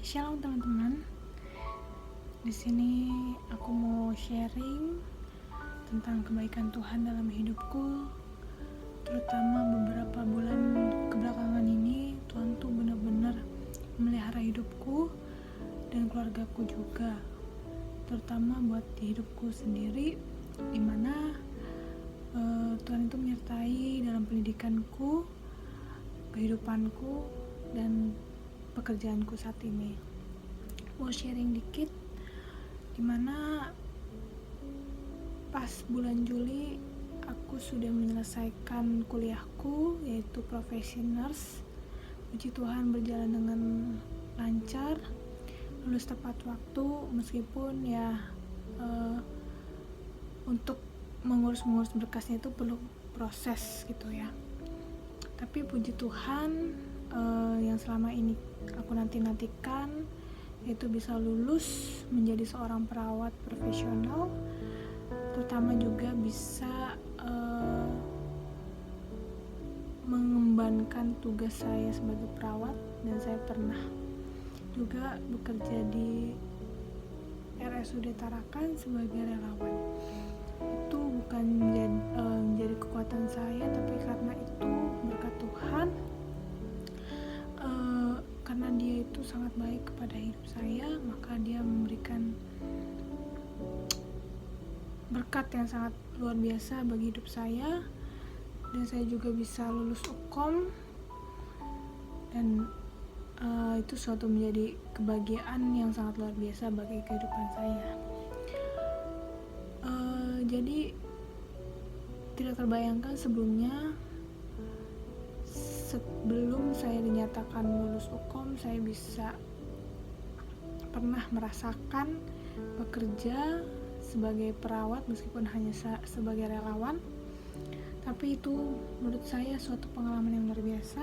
Shalom teman-teman. Di sini aku mau sharing tentang kebaikan Tuhan dalam hidupku. Terutama beberapa bulan kebelakangan ini, Tuhan tuh benar-benar memelihara hidupku dan keluargaku juga. Terutama buat di hidupku sendiri, dimana Tuhan itu menyertai dalam pendidikanku, kehidupanku, dan pekerjaanku saat ini. Mau sharing dikit, dimana pas bulan Juli aku sudah menyelesaikan kuliahku, yaitu profesi nurse. Puji Tuhan berjalan dengan lancar, lulus tepat waktu, meskipun untuk mengurus berkasnya itu perlu proses gitu ya. Tapi puji Tuhan, yang selama ini aku nantikan, yaitu bisa lulus menjadi seorang perawat profesional, terutama juga bisa mengembankan tugas saya sebagai perawat. Dan saya pernah juga bekerja di RSUD Tarakan sebagai relawan. Itu bukan menjadi kekuatan saya, tapi karena itu berkat Tuhan, karena Dia itu sangat baik kepada hidup saya, maka Dia memberikan berkat yang sangat luar biasa bagi hidup saya. Dan saya juga bisa lulus UKOM, dan itu suatu menjadi kebahagiaan yang sangat luar biasa bagi kehidupan saya. Jadi tidak terbayangkan sebelumnya, sebelum saya dinyatakan lulus UKOM, saya bisa pernah merasakan bekerja sebagai perawat meskipun hanya sebagai relawan. Tapi itu menurut saya suatu pengalaman yang luar biasa.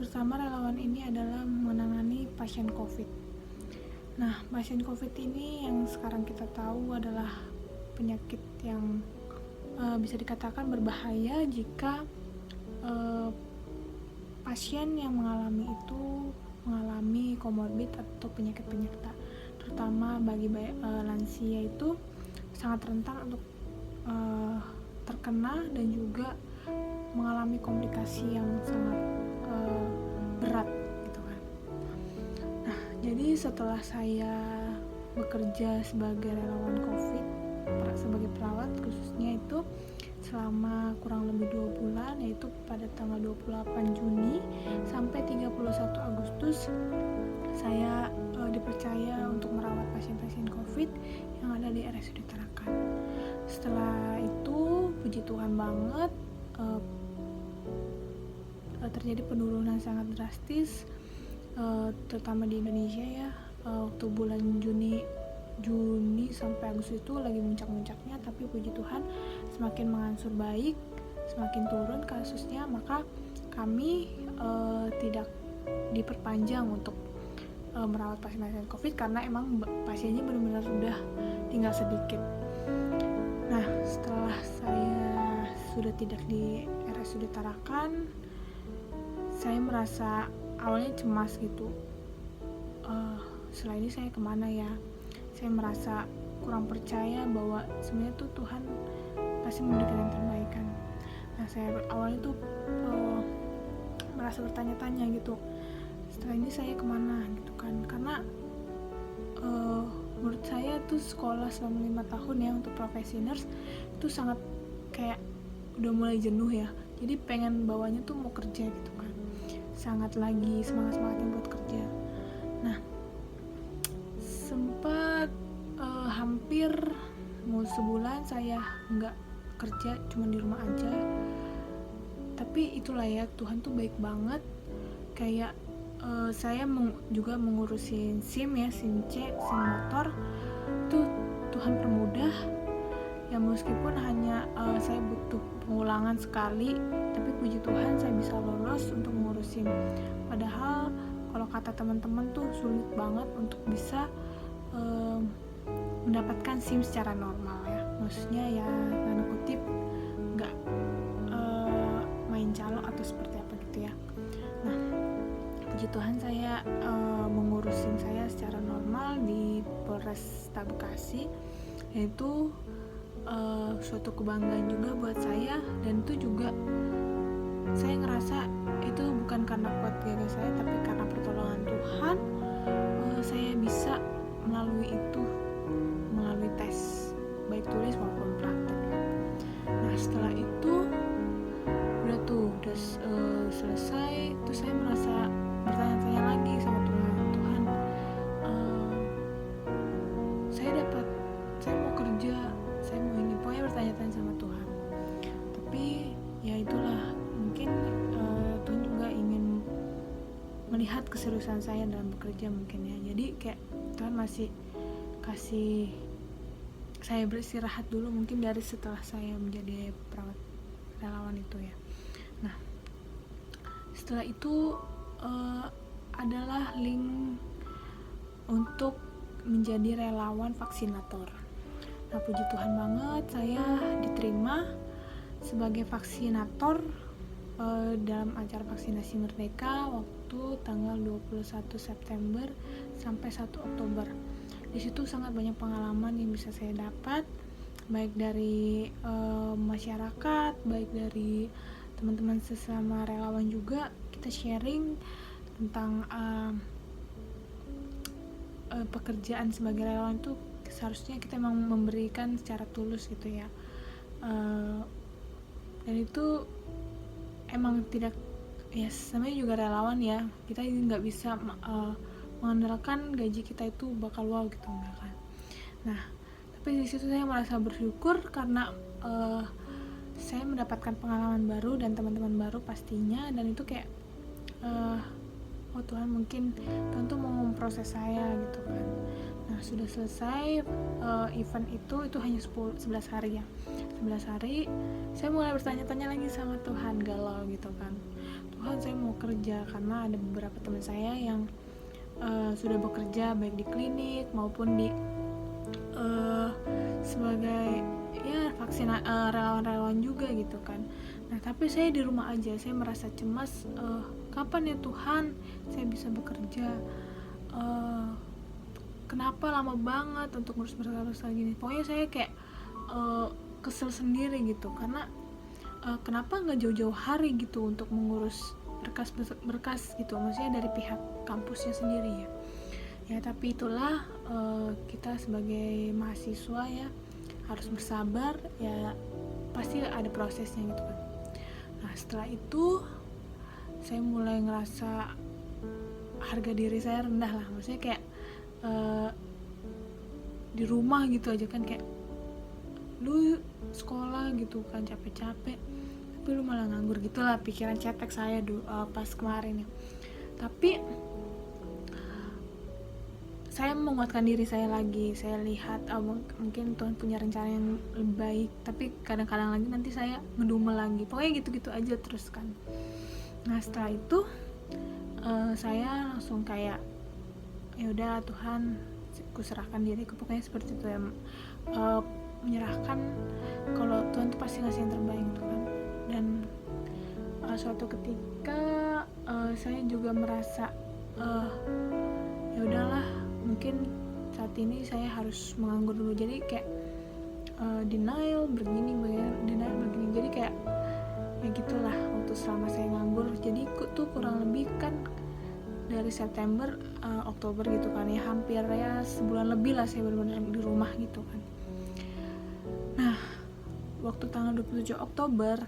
Bersama relawan ini adalah menangani pasien COVID. Nah, pasien COVID ini yang sekarang kita tahu adalah penyakit yang bisa dikatakan berbahaya jika pasien yang mengalami komorbid atau penyakit penyerta. Terutama bagi lansia itu sangat rentan untuk terkena dan juga mengalami komplikasi yang sangat berat gitu kan. Nah, jadi setelah saya bekerja sebagai relawan COVID, sebagai perawat khususnya itu selama kurang lebih 2 bulan, yaitu pada tanggal 28 Juni sampai 31 Agustus saya dipercaya untuk merawat pasien-pasien COVID yang ada di RSUD Tarakan. Setelah itu puji Tuhan banget, terjadi penurunan sangat drastis, terutama di Indonesia ya. Waktu bulan Juni sampai Agustus itu lagi muncak-muncaknya, tapi puji Tuhan semakin mengangsur baik, semakin turun kasusnya, maka kami tidak diperpanjang untuk merawat pasien-pasien COVID karena emang pasiennya benar-benar sudah tinggal sedikit. Nah, setelah saya sudah tidak di RSUD Tarakan, saya merasa awalnya cemas gitu. Setelah ini saya kemana ya? Saya merasa kurang percaya bahwa sebenarnya tuh Tuhan pasti memberikan yang terbaik kan. Nah, saya awalnya tuh merasa bertanya-tanya gitu, setelah ini saya kemana gitu kan, karena menurut saya tuh sekolah selama 5 tahun ya untuk profesi nurse itu sangat kayak udah mulai jenuh ya, jadi pengen bawanya tuh mau kerja gitu kan, sangat lagi semangatnya buat kerja. Nah, sempat hampir mau sebulan saya nggak kerja, cuma di rumah aja. Tapi itulah ya, Tuhan tuh baik banget. Kayak saya juga mengurusin SIM ya, SIM C, SIM motor. Tuh Tuhan permudah. Ya meskipun hanya saya butuh pengulangan sekali, tapi puji Tuhan saya bisa lolos untuk mengurus SIM. Padahal kalau kata teman-teman tuh sulit banget untuk bisa mendapatkan SIM secara normal ya. Maksudnya ya tanda kutip nggak main calo atau seperti apa gitu ya. Nah, puji Tuhan saya mengurusi posting saya secara normal di Polresta Bekasi. Itu suatu kebanggaan juga buat saya, dan itu juga saya ngerasa itu bukan karena kuat gagah saya, tapi karena pertolongan Tuhan. Saya bisa melalui tes baik tulis maupun praktek. Nah setelah itu udah selesai, terus saya merasa bertanya-tanya lagi sama Tuhan, saya mau kerja, saya mau ini, pokoknya bertanya-tanya sama Tuhan. Tapi ya itulah, mungkin Tuhan juga ingin melihat keseriusan saya dalam bekerja mungkin ya. Jadi kayak Tuhan masih kasih saya beristirahat dulu, mungkin dari setelah saya menjadi perawat relawan itu ya. Nah setelah itu adalah link untuk menjadi relawan vaksinator. Nah puji Tuhan banget, saya diterima sebagai vaksinator dalam acara vaksinasi Merdeka waktu tanggal 21 September sampai 1 Oktober. Di situ sangat banyak pengalaman yang bisa saya dapat, baik dari masyarakat, baik dari teman-teman sesama relawan juga. Kita sharing tentang pekerjaan sebagai relawan itu seharusnya kita memang memberikan secara tulus gitu ya. Dan itu emang tidak ya, namanya juga relawan ya, kita nggak bisa mengandalkan gaji kita itu bakal wow gitu, enggak kan. Nah tapi di situ saya merasa bersyukur karena saya mendapatkan pengalaman baru dan teman-teman baru pastinya, dan itu kayak oh Tuhan, mungkin Tuhan tuh mau memproses saya gitu kan. Nah sudah selesai event itu hanya 11 hari ya. 11 hari saya mulai bertanya-tanya lagi sama Tuhan, galau gitu kan. Tuhan, saya mau kerja, karena ada beberapa teman saya yang sudah bekerja baik di klinik maupun di sebagai ya relawan-relawan juga gitu kan. Nah tapi saya di rumah aja, saya merasa cemas, kapan ya Tuhan saya bisa bekerja, kenapa lama banget untuk ngurus berkala gini. Pokoknya saya kayak kesel sendiri gitu, karena kenapa nggak jauh-jauh hari gitu untuk mengurus berkas gitu, maksudnya dari pihak kampusnya sendiri ya. Ya tapi itulah, kita sebagai mahasiswa ya harus bersabar ya, pasti ada prosesnya gitu kan. Nah setelah itu saya mulai ngerasa harga diri saya rendah lah, maksudnya kayak di rumah gitu aja kan, kayak lu sekolah gitu kan capek-capek tapi lu malah nganggur gitulah pikiran cetek saya pas kemarin ya. Tapi saya menguatkan diri saya lagi, saya lihat mungkin Tuhan punya rencana yang lebih baik, tapi kadang-kadang lagi nanti saya ngedumel lagi, pokoknya gitu-gitu aja terus kan. Nah setelah itu saya langsung kayak ya udah Tuhan, ku serahkan diriku, pokoknya seperti itu ya, menyerahkan kalau Tuhan tuh pasti ngasih yang terbaik gitu kan. Dan suatu ketika saya juga merasa ya udahlah, mungkin saat ini saya harus menganggur dulu. Jadi kayak denial begini, jadi kayak ya gitulah waktu selama saya nganggur. Jadi tuh kurang lebih kan dari September Oktober gitu kan ya, hampir ya sebulan lebih lah saya benar-benar di rumah gitu kan. Nah waktu tanggal 27 Oktober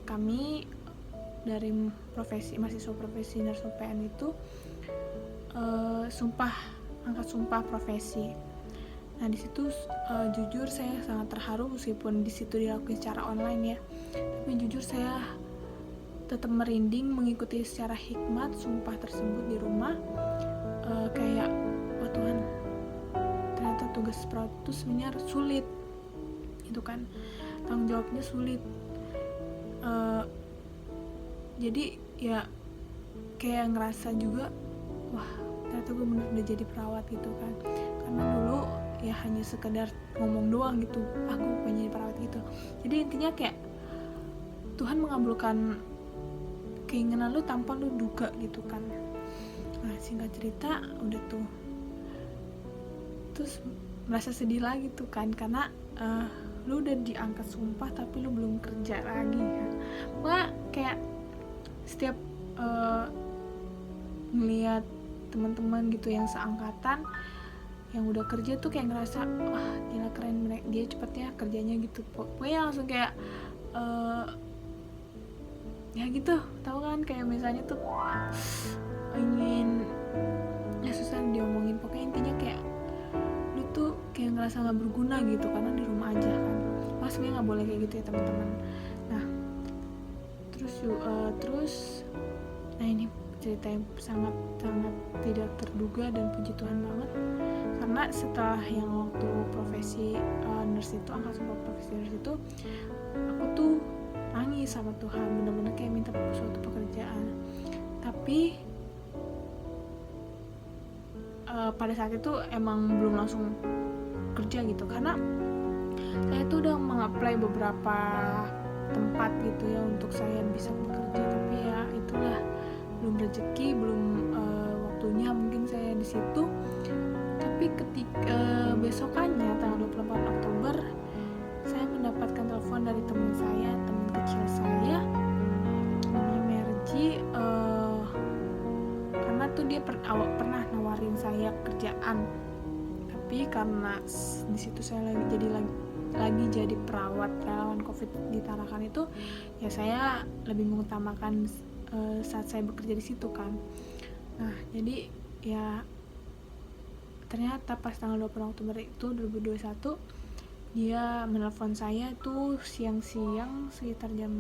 kami dari mahasiswa profesi nurse UPN itu angkat sumpah profesi. Nah di situ jujur saya sangat terharu, meskipun di situ dilakukan secara online ya, tapi jujur saya tetap merinding mengikuti secara hikmat sumpah tersebut di rumah. Kayak wah Tuhan, ternyata tugas perawat itu sebenarnya sulit itu kan, tanggung jawabnya sulit. Jadi ya kayak ngerasa juga wah ternyata gue bener udah jadi perawat gitu kan. Karena dulu ya hanya sekedar ngomong doang gitu, aku pengen jadi perawat gitu. Jadi intinya kayak Tuhan mengabulkan keinginan lu tanpa lu duga gitu kan. Nah singkat cerita udah tuh, terus merasa sedih lagi tuh kan, karena lu udah diangkat sumpah tapi lu belum kerja lagi kan. Wah kayak setiap ngeliat teman-teman gitu yang seangkatan yang udah kerja tuh kayak ngerasa wah gila keren, dia cepet ya kerjanya gitu. Pokoknya langsung kayak ya gitu, tahu kan, kayak misalnya tuh ingin, ya susah diomongin, pokoknya intinya kayak lu tuh kayak ngerasa nggak berguna gitu karena di rumah aja kan. Pas sebenarnya nggak boleh kayak gitu ya teman-teman. Nah terus nah ini cerita yang sangat tidak terduga dan puji Tuhan banget, karena setelah yang waktu profesi nurse itu, angkat sumpah profesi nurse itu, aku tuh nangis sama Tuhan, bener-bener kayak minta suatu pekerjaan. Tapi pada saat itu emang belum langsung kerja gitu, karena saya tuh udah mengapply beberapa tempat gitu ya untuk saya bisa bekerja, tapi ya itulah belum rezeki, belum waktunya mungkin saya di situ. Tapi ketika besokannya tanggal 24 Oktober saya mendapatkan telepon dari teman saya, teman kecil saya namanya Merji, karena tuh dia pernah nawarin saya kerjaan, tapi karena di situ saya lagi jadi perawat relawan COVID di Tarakan itu, ya saya lebih mengutamakan saat saya bekerja di situ kan. Nah jadi ya ternyata pas tanggal 20 Oktober itu 2021 dia menelpon saya tuh siang-siang sekitar jam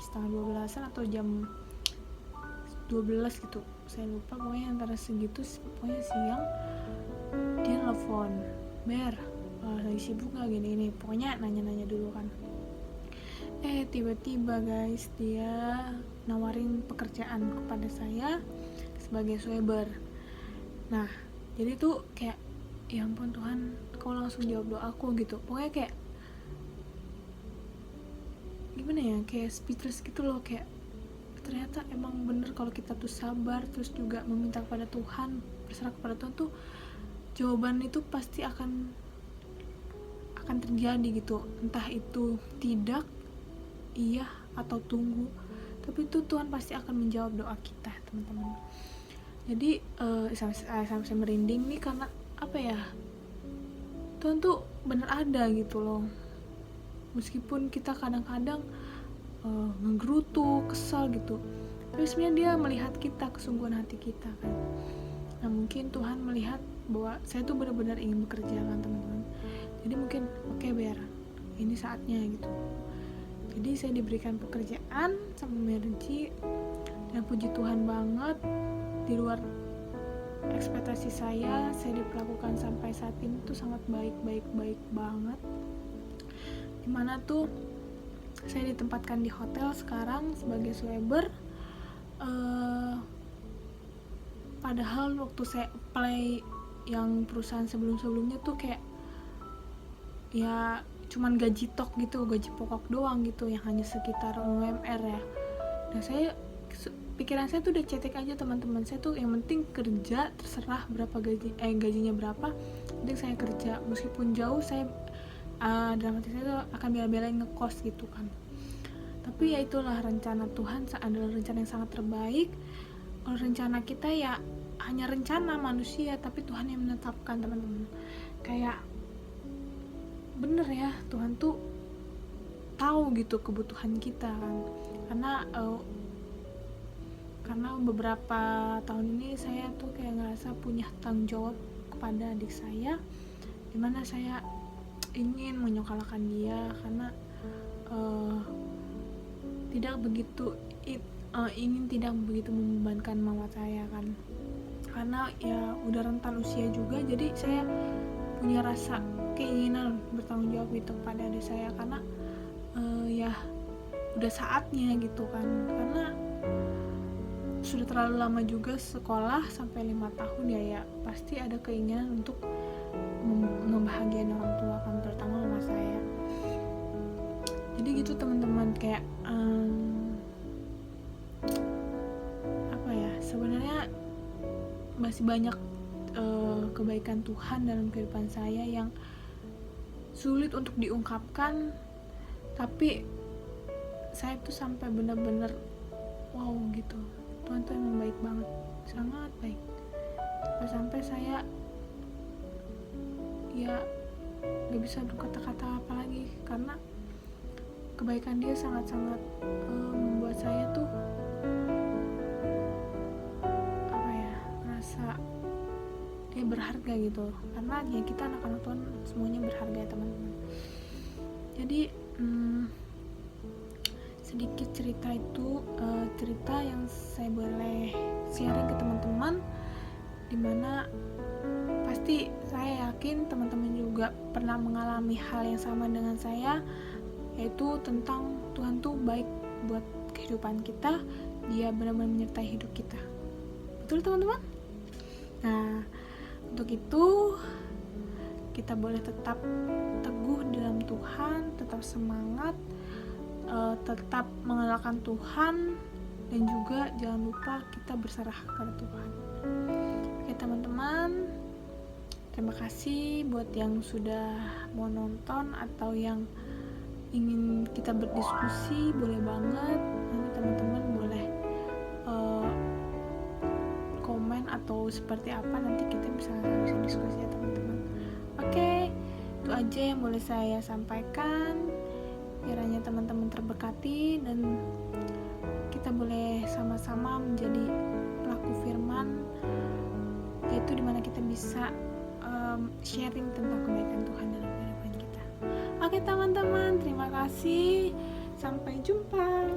setengah 12an atau jam 12 gitu, saya lupa, pokoknya antara segitu, pokoknya siang dia nelfon, Ber lagi sibuk gak gini, pokoknya nanya-nanya dulu kan. Tiba-tiba guys dia nawarin pekerjaan kepada saya sebagai sweber. Nah jadi tuh kayak ya ampun Tuhan, kau langsung jawab doaku gitu. Pokoknya kayak gimana ya, kayak speechless gitu loh, kayak ternyata emang bener kalau kita tuh sabar terus juga meminta kepada Tuhan, berserah kepada Tuhan tuh jawaban itu pasti akan terjadi gitu. Entah itu tidak, iya atau tunggu, tapi itu Tuhan pasti akan menjawab doa kita teman-teman. Jadi sampai merinding nih, karena apa ya, Tuhan tuh bener ada gitu loh, meskipun kita kadang-kadang ngegerutu, kesal gitu, tapi sebenarnya dia melihat kita, kesungguhan hati kita kan. Nah mungkin Tuhan melihat bahwa saya tuh benar-benar ingin bekerja kan teman-teman, jadi mungkin oke, Ber, ini saatnya gitu. Jadi saya diberikan pekerjaan sama Merji, dan puji Tuhan banget, di luar ekspektasi saya diperlakukan sampai saat ini tuh sangat baik banget. Dimana tuh saya ditempatkan di hotel sekarang sebagai sweber, padahal waktu saya apply yang perusahaan sebelumnya tuh kayak ya cuman gaji tok gitu, gaji pokok doang gitu, yang hanya sekitar UMR ya. Nah saya, pikiran saya tuh udah cetek aja teman-teman, saya tuh yang penting kerja, terserah berapa gajinya berapa, penting saya kerja, meskipun jauh saya dalam hati saya tuh akan bela-belain ngekos gitu kan. Tapi ya itulah rencana Tuhan, adalah rencana yang sangat terbaik. Kalau rencana kita ya hanya rencana manusia, tapi Tuhan yang menetapkan teman-teman. Kayak bener ya, Tuhan tuh tahu gitu kebutuhan kita kan. Karena beberapa tahun ini saya tuh kayak ngerasa punya tanggung jawab kepada adik saya, dimana saya ingin menyekolahkan dia, karena ingin tidak begitu membebankan mama saya kan, karena ya udah rentan usia juga, jadi saya punya rasa keinginan bertanggung jawab gitu kepada adik saya, karena ya udah saatnya gitu kan, karena sudah terlalu lama juga sekolah sampai 5 tahun ya pasti ada keinginan untuk membahagiakan orang tua kan, terutama mama saya. Jadi gitu teman-teman, kayak apa ya, sebenarnya masih banyak kebaikan Tuhan dalam kehidupan saya yang sulit untuk diungkapkan, tapi saya tuh sampai benar-benar wow gitu, Tuhan tuh emang baik banget, sangat baik. Sampai saya ya gak bisa berkata-kata apa lagi, karena kebaikan dia sangat-sangat membuat saya tuh merasa dia berharga gitu, karena ya kita anak-anak Tuhan semuanya berharga ya teman-teman. Jadi sedikit cerita itu cerita yang saya boleh sharing ke teman-teman, dimana pasti saya yakin teman-teman juga pernah mengalami hal yang sama dengan saya, yaitu tentang Tuhan tuh baik buat kehidupan kita, dia benar-benar menyertai hidup kita. Betul teman-teman? Nah, untuk itu kita boleh tetap teguh dalam Tuhan, tetap semangat, tetap mengenalkan Tuhan, dan juga jangan lupa kita berserah kepada Tuhan. Oke teman-teman, terima kasih buat yang sudah mau nonton atau yang ingin kita berdiskusi, boleh banget. Nanti teman-teman boleh komen atau seperti apa, nanti kita bisa diskusi ya teman-teman. Oke, itu aja yang boleh saya sampaikan. Kiranya teman-teman terberkati dan kita boleh sama-sama menjadi pelaku firman, yaitu dimana kita bisa sharing tentang kebaikan Tuhan dalam kehidupan kita. Oke teman-teman, terima kasih, sampai jumpa.